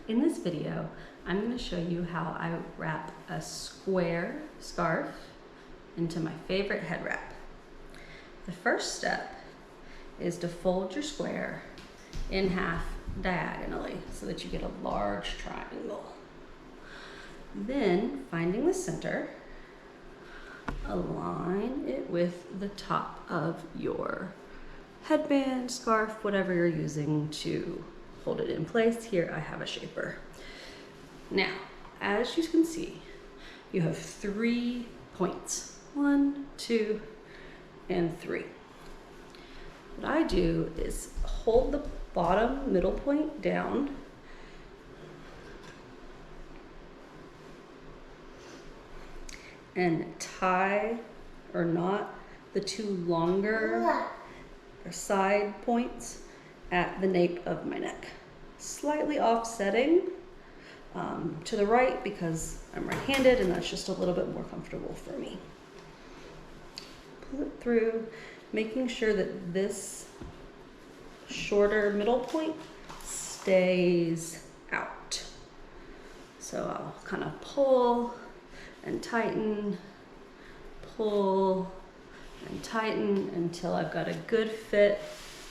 In this video, I'm going to show you how I wrap a square scarf into my favorite head wrap. The first step is to fold your square in half diagonally so that you get a large triangle. Then, finding the center, align it with the top of your headband, scarf, whatever you're using to hold it in place. Here I have a shaper. Now, as you can see, you have 3 points. 1, 2, and 3. What I do is hold the bottom middle point down and tie or knot the 2 longer side points at the nape of my neck, slightly offsetting to the right because I'm right-handed and that's just a little bit more comfortable for me. Pull it through, making sure that this shorter middle point stays out. So I'll kind of pull and tighten, pull and tighten until I've got a good fit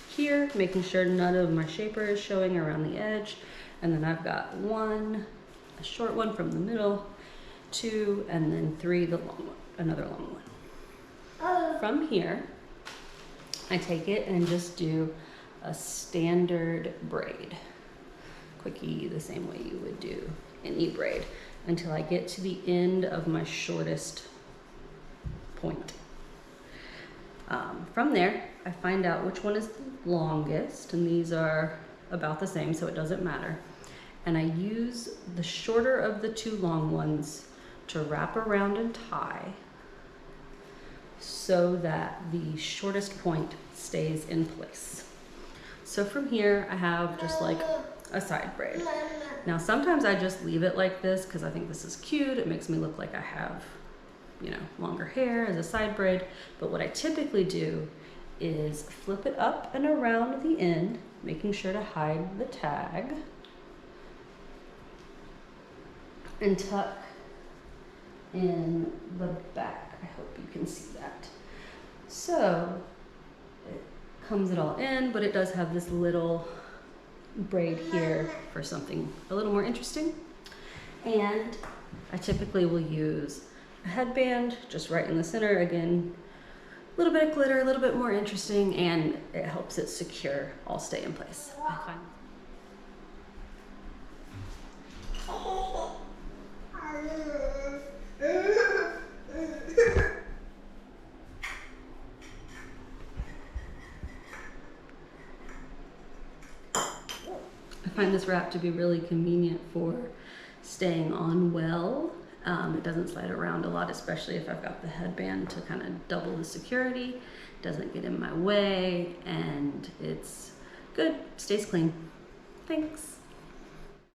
here, making sure none of my shaper is showing around the edge. And then I've got 1, a short one from the middle, 2, and then 3, the long one, another long one. From here, I take it and just do a standard braid. Quickie, the same way you would do any braid, until I get to the end of my shortest point. From there, I find out which one is the longest, and these are about the same, so it doesn't matter. And I use the shorter of the 2 long ones to wrap around and tie so that the shortest point stays in place. So from here, I have just like a side braid. Now, sometimes I just leave it like this because I think this is cute. It makes me look like I have, you know, longer hair as a side braid. But what I typically do is flip it up and around the end, making sure to hide the tag, and tuck in the back. I hope you can see that. So it comes it all in, but it does have this little braid here for something a little more interesting. And I typically will use a headband just right in the center. Again, a little bit of glitter, a little bit more interesting, and it helps it secure, all stay in place. I find this wrap to be really convenient for staying on well. It doesn't slide around a lot, especially if I've got the headband to kind of double the security. It doesn't get in my way, and it's good, stays clean. Thanks.